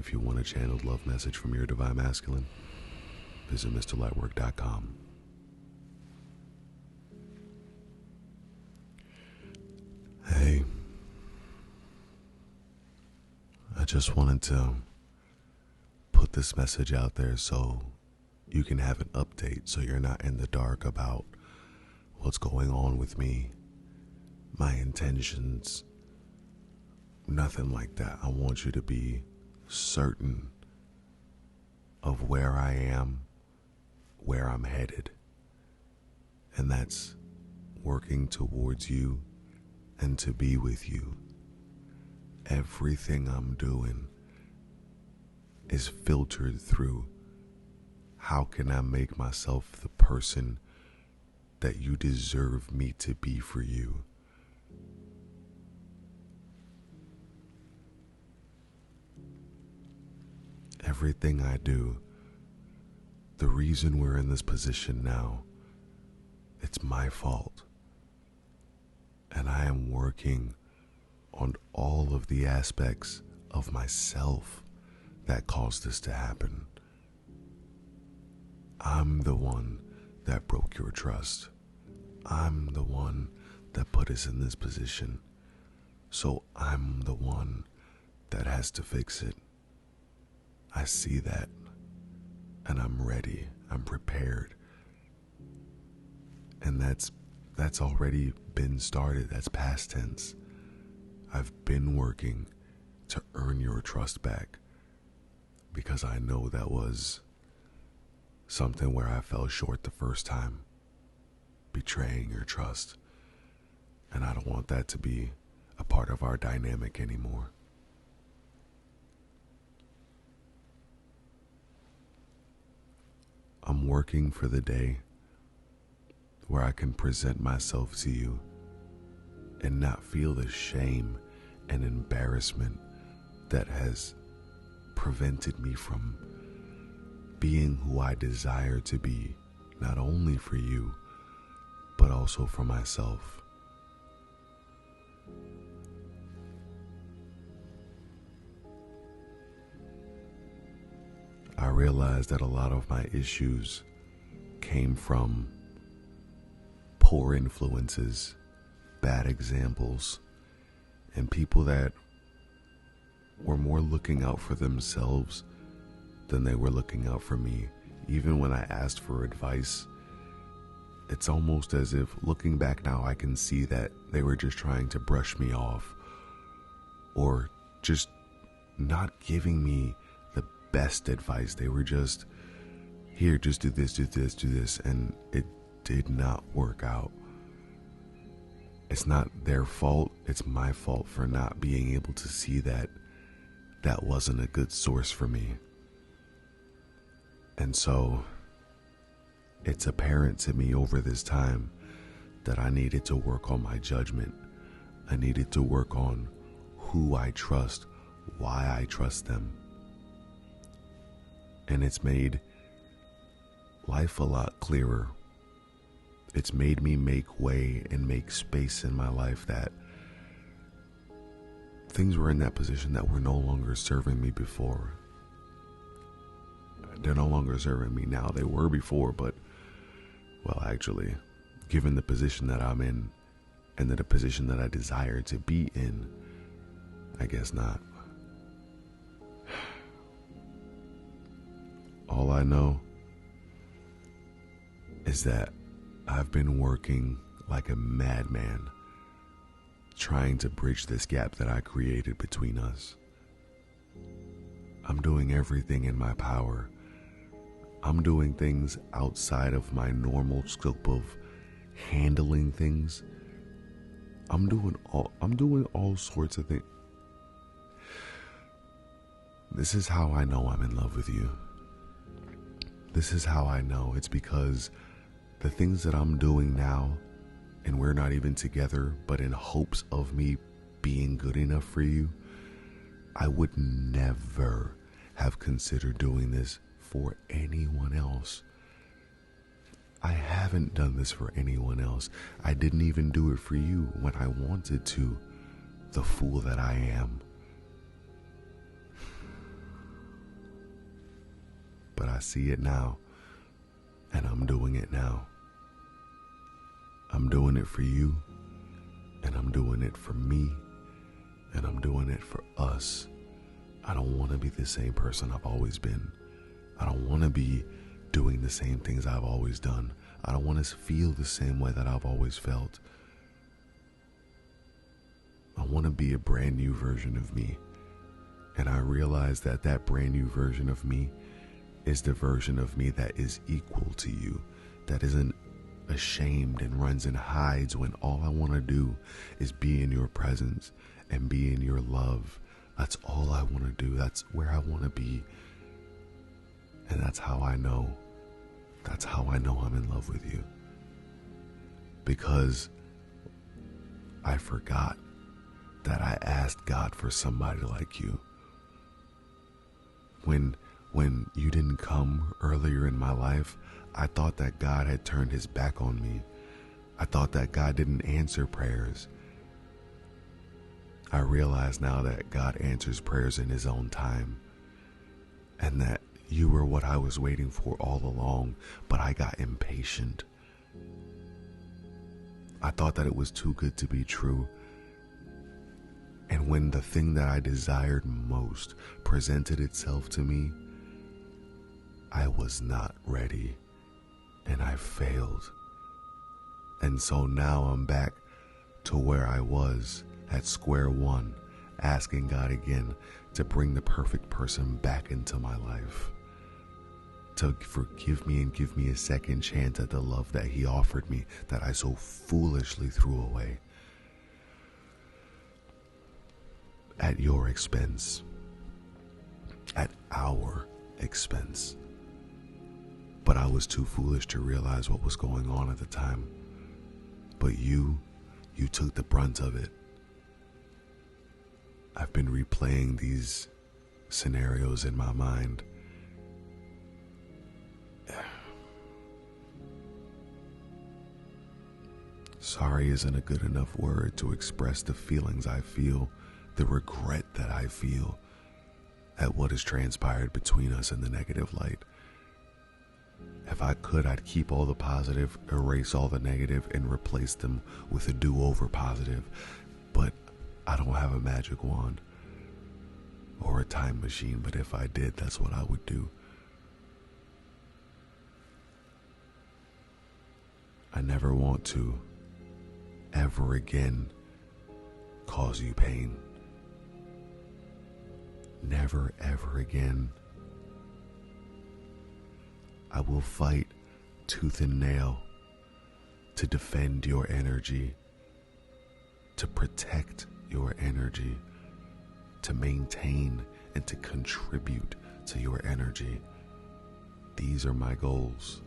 If you want a channeled love message from your divine masculine, visit MrLightWork.com. Hey, I just wanted to put this message out there so you can have an update, so you're not in the dark about what's going on with me, my intentions, nothing like that. I want you to be certain of where I am, where I'm headed, and that's working towards you and to be with you. Everything I'm doing is filtered through how can I make myself the person that you deserve me to be for you. Everything I do, the reason we're in this position now, it's my fault. And I am working on all of the aspects of myself that caused this to happen. I'm the one that broke your trust. I'm the one that put us in this position. So I'm the one that has to fix it. I see that, and I'm ready. I'm prepared. And that's already been started. That's past tense. I've been working to earn your trust back because I know that was something where I fell short the first time, betraying your trust. And I don't want that to be a part of our dynamic anymore. I'm working for the day where I can present myself to you and not feel the shame and embarrassment that has prevented me from being who I desire to be, not only for you, but also for myself. I realized that a lot of my issues came from poor influences, bad examples, and people that were more looking out for themselves than they were looking out for me. Even when I asked for advice, it's almost as if, looking back now, I can see that they were just trying to brush me off or just not giving me the best advice. They were just, here, just do this, do this, do this, and it did not work out. It's not their fault, it's my fault for not being able to see that that wasn't a good source for me. And so it's apparent to me over this time that I needed to work on my judgment. I needed to work on who I trust, why I trust them. And it's made life a lot clearer. It's made me make way and make space in my life that things were in that position that were no longer serving me before. They're no longer serving me now. They were before, but, well, actually, given the position that I'm in and the position that I desire to be in, I guess not. All I know is that I've been working like a madman trying to bridge this gap that I created between us. I'm doing everything in my power. I'm doing things outside of my normal scope of handling things. I'm doing all sorts of things. This is how I know I'm in love with you. This is how I know. It's because the things that I'm doing now, and we're not even together, but in hopes of me being good enough for you, I would never have considered doing this for anyone else. I haven't done this for anyone else. I didn't even do it for you when I wanted to. The fool that I am. I see it now, and I'm doing it now. I'm doing it for you, and I'm doing it for me, and I'm doing it for us. I don't want to be the same person I've always been. I don't want to be doing the same things I've always done. I don't want to feel the same way that I've always felt. I want to be a brand new version of me. And I realize that that brand new version of me is the version of me that is equal to you, that isn't ashamed and runs and hides when all I want to do is be in your presence and be in your love. That's all I want to do. That's where I want to be. And that's how I know. That's how I know I'm in love with you. Because I forgot that I asked God for somebody like you. When you didn't come earlier in my life, I thought that God had turned his back on me. I thought that God didn't answer prayers. I realize now that God answers prayers in his own time, and that you were what I was waiting for all along, but I got impatient. I thought that it was too good to be true. And when the thing that I desired most presented itself to me, I was not ready, and I failed. And so now I'm back to where I was at square one, asking God again to bring the perfect person back into my life, to forgive me and give me a second chance at the love that he offered me that I so foolishly threw away. At your expense, at our expense. But I was too foolish to realize what was going on at the time. But you took the brunt of it. I've been replaying these scenarios in my mind. Sorry isn't a good enough word to express the feelings I feel, the regret that I feel at what has transpired between us in the negative light. If I could, I'd keep all the positive, erase all the negative, and replace them with a do-over positive. But I don't have a magic wand or a time machine, but if I did, that's what I would do. I never want to ever again cause you pain. Never ever again. I will fight tooth and nail to defend your energy, to protect your energy, to maintain and to contribute to your energy. These are my goals.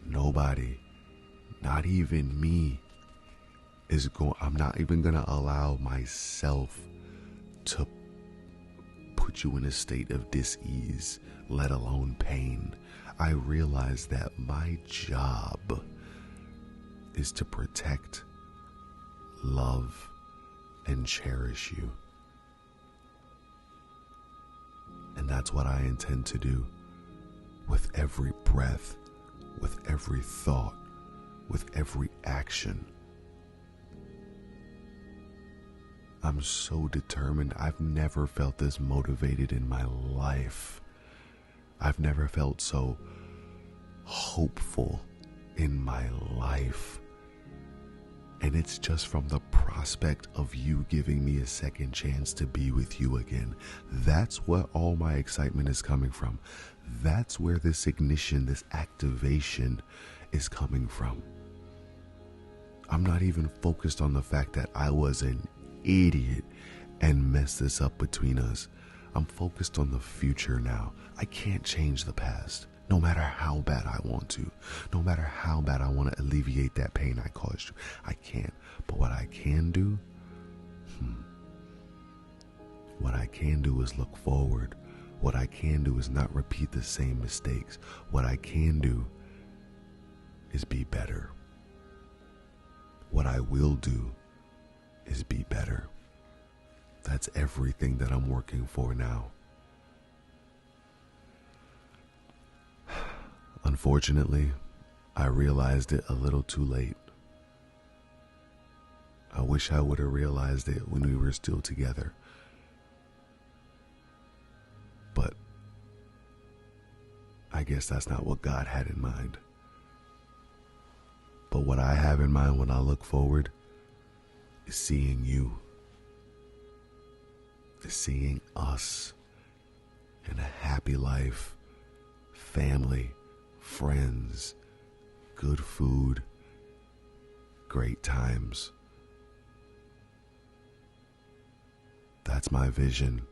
Nobody, not even me, I'm not even going to allow myself to put you in a state of dis-ease, let alone pain. I realize that my job is to protect, love, and cherish you. And that's what I intend to do with every breath, with every thought, with every action. I'm so determined. I've never felt this motivated in my life. I've never felt so hopeful in my life. And it's just from the prospect of you giving me a second chance to be with you again. That's where all my excitement is coming from. That's where this ignition, this activation is coming from. I'm not even focused on the fact that I was an idiot and messed this up between us. I'm focused on the future now. I can't change the past, no matter how bad I want to, no matter how bad I want to alleviate that pain I caused you. I can't. But what I can do, what I can do is look forward. What I can do is not repeat the same mistakes. What I can do is be better. What I will do is be better. That's everything that I'm working for now. Unfortunately, I realized it a little too late. I wish I would have realized it when we were still together. But I guess that's not what God had in mind. But what I have in mind when I look forward is seeing you, is seeing us in a happy life, family, friends, good food, great times. That's my vision.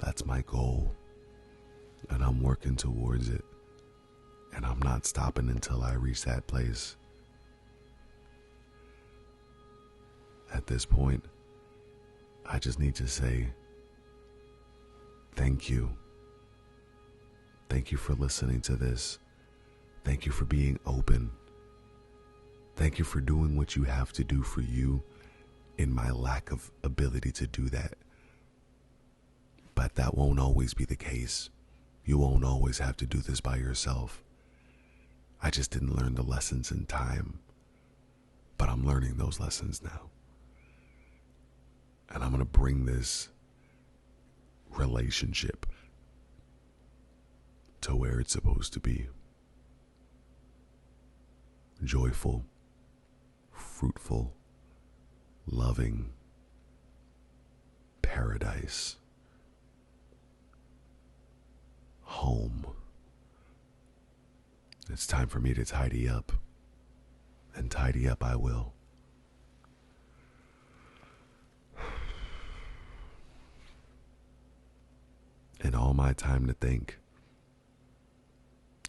That's my goal. And I'm working towards it. And I'm not stopping until I reach that place. At this point, I just need to say thank you. Thank you for listening to this. Thank you for being open. Thank you for doing what you have to do for you in my lack of ability to do that. But that won't always be the case. You won't always have to do this by yourself. I just didn't learn the lessons in time. But I'm learning those lessons now. And I'm going to bring this relationship to where it's supposed to be. Joyful, fruitful, loving, paradise, home. It's time for me to tidy up, and tidy up I will. In all my time to think,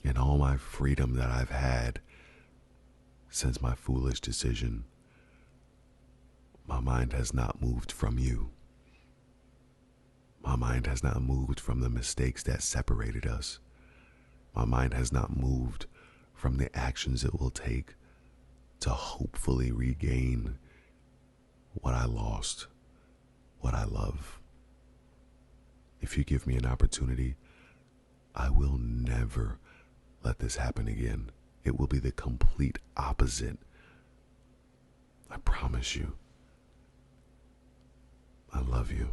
in all my freedom that I've had since my foolish decision, my mind has not moved from you. My mind has not moved from the mistakes that separated us. My mind has not moved from the actions it will take to hopefully regain what I lost, what I love. If you give me an opportunity, I will never let this happen again. It will be the complete opposite. I promise you. I love you.